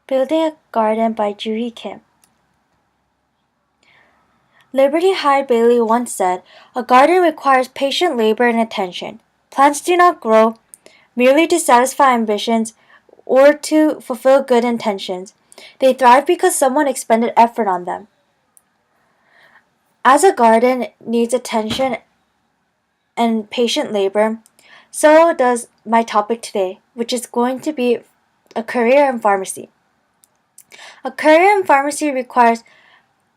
Building a Garden by Judy Kim. Liberty Hyde Bailey once said, "A garden requires patient labor and attention. Plants do not grow merely to satisfy ambitions or to fulfill good intentions. They thrive because someone expended effort on them." As a garden needs attention and patient labor, so does my topic today, which is going to be a career in pharmacy. A career in pharmacy requires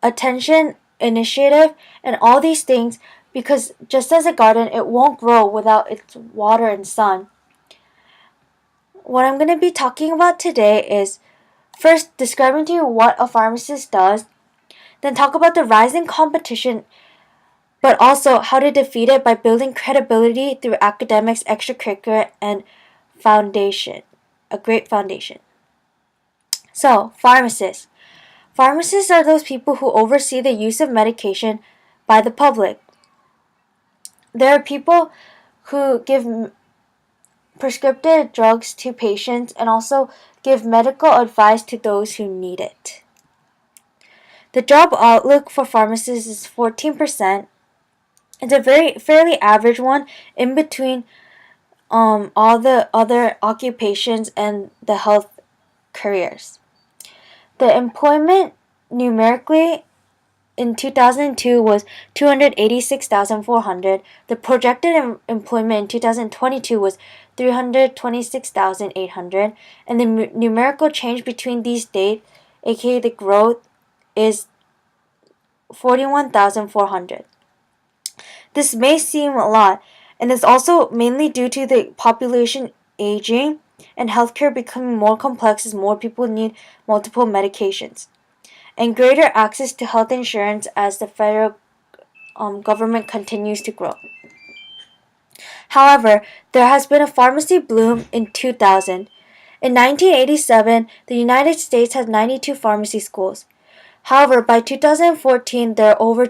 attention, initiative, and all these things because just as a garden, it won't grow without its water and sun. What I'm going to be talking about today is first describing to you what a pharmacist does, then talk about the rising competition, but also how to defeat it by building credibility through academics, extracurricular, and foundation, a great foundation. So, pharmacists. Pharmacists are those people who oversee the use of medication by the public. There are people who give prescriptive drugs to patients and also give medical advice to those who need it. The job outlook for pharmacists is 14%. It's a fairly average one in between all the other occupations and the health careers. The employment numerically in 2002 was 286,400. The projected employment in 2022 was 326,800, and the numerical change between these dates, aka the growth, is 41,400. This may seem a lot, and is also mainly due to the population aging and healthcare becoming more complex as more people need multiple medications, and greater access to health insurance as the federal government continues to grow. However, there has been a pharmacy boom in 2000. In 1987, the United States has 92 pharmacy schools. However, by 2014, there are over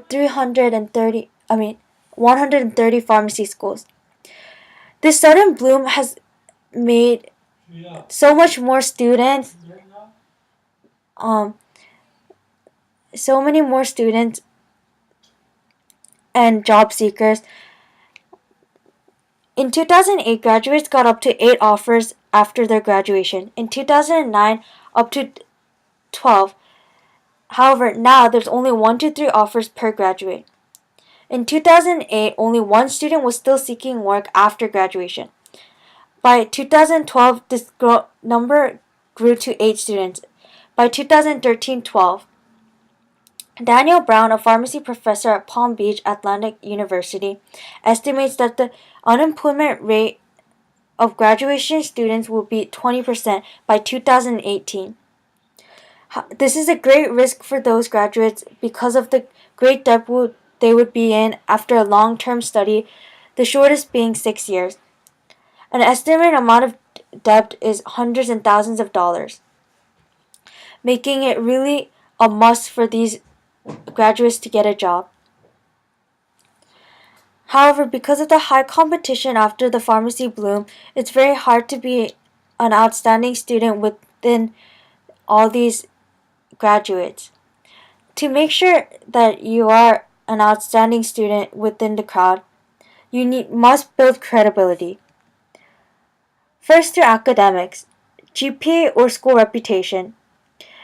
130 pharmacy schools. This sudden bloom has made so many more students and job seekers. In 2008, graduates got up to 8 offers after their graduation. In 2009, up to 12. However, now there's only 1 to 3 offers per graduate. In 2008, only 1 student was still seeking work after graduation. By 2012, this number grew to 8 students. By 2013, 12. Daniel Brown, a pharmacy professor at Palm Beach Atlantic University, estimates that the unemployment rate of graduation students will be 20% by 2018. This is a great risk for those graduates because of the great debt they would be in after a long-term study, the shortest being 6 years. An estimated amount of debt is hundreds and thousands of dollars, making it really a must for these graduates to get a job. However, because of the high competition after the pharmacy boom, it's very hard to be an outstanding student within all these graduates. To make sure that you are an outstanding student within the crowd, you must build credibility. First, through academics, GPA or school reputation.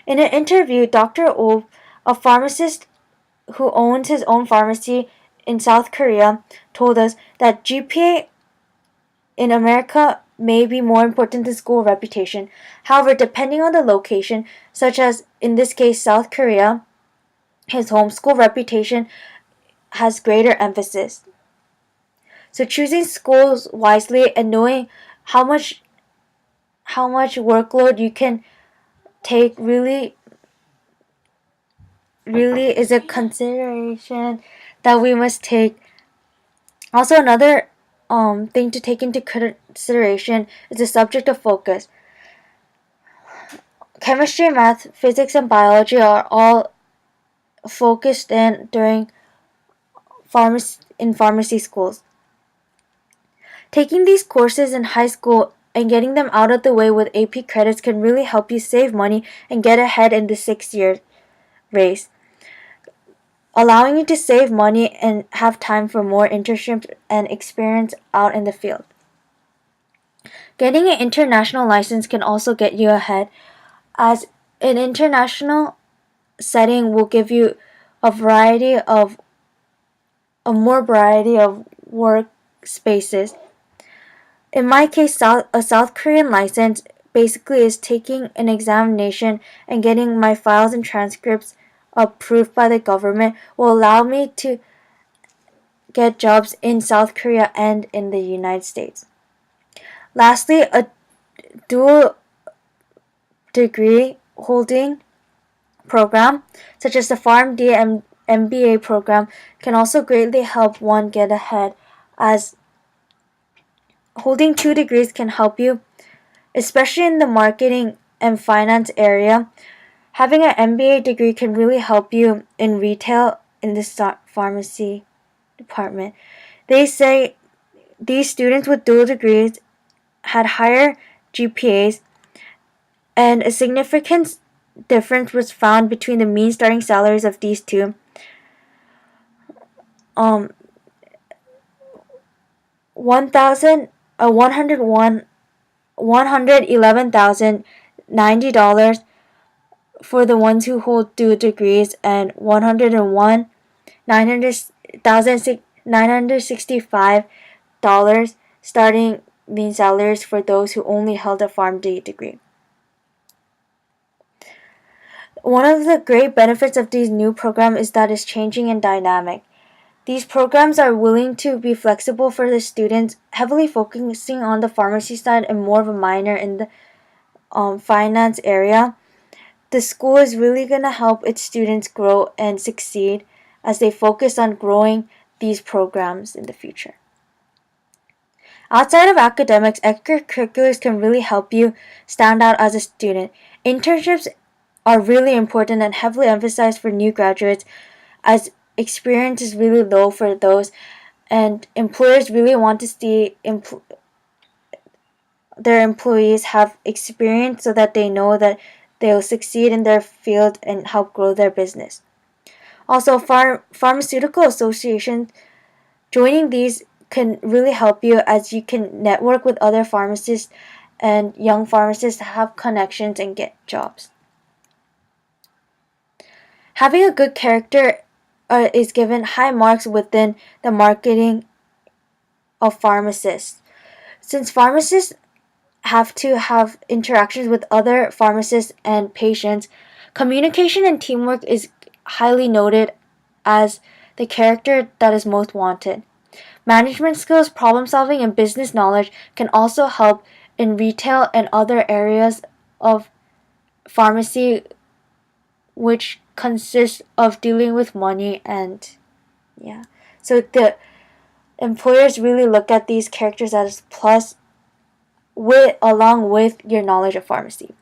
In an interview, Dr. Oh, a pharmacist who owns his own pharmacy in South Korea, told us that GPA in America may be more important than school reputation. However, depending on the location, such as in this case South Korea, his home, school reputation has greater emphasis. So choosing schools wisely and knowing how much workload you can take really is a consideration that we must take. Also, another thing to take into consideration is the subject of focus. Chemistry, math, physics, and biology are all focused in during pharmacy schools. Taking these courses in high school and getting them out of the way with AP credits can really help you save money and get ahead in the 6-year race, allowing you to save money and have time for more internships and experience out in the field. Getting an international license can also get you ahead, as an international setting will give you a more variety of workspaces. In my case, a South Korean license basically is taking an examination and getting my files and transcripts approved by the government will allow me to get jobs in South Korea and in the United States. Lastly, a dual degree holding program, such as the PharmD and MBA program, can also greatly help one get ahead, as holding 2 degrees can help you, especially in the marketing and finance area. Having an MBA degree can really help you in retail in the pharmacy department. They say these students with dual degrees had higher GPAs, and a significant difference was found between the mean starting salaries of these two. $111,090 for the ones who hold dual degrees, and $101,965 starting mean salaries for those who only held a PharmD degree. One of the great benefits of these new programs is that it's changing and dynamic. These programs are willing to be flexible for the students, heavily focusing on the pharmacy side and more of a minor in the finance area. The school is really going to help its students grow and succeed as they focus on growing these programs in the future. Outside of academics, extracurriculars can really help you stand out as a student. Internships are really important and heavily emphasized for new graduates, as experience is really low for those, and employers really want to see their employees have experience so that they know that they'll succeed in their field and help grow their business. Also, pharmaceutical associations, joining these can really help you, as you can network with other pharmacists and young pharmacists, have connections and get jobs. Having a good character is given high marks within the marketing of pharmacists. Since pharmacists have to have interactions with other pharmacists and patients, communication and teamwork is highly noted as the character that is most wanted. Management skills, problem solving, and business knowledge can also help in retail and other areas of pharmacy, which consists of dealing with money and so the employers really look at these characters as plus along with your knowledge of pharmacy.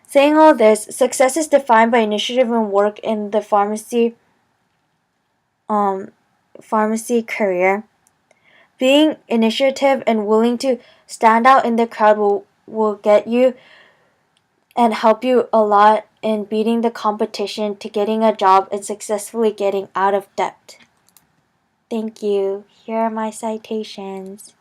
Saying all this, success is defined by initiative and work in the pharmacy career. Being initiative and willing to stand out in the crowd will get you and help you a lot in beating the competition to getting a job and successfully getting out of debt. Thank you. Here are my citations.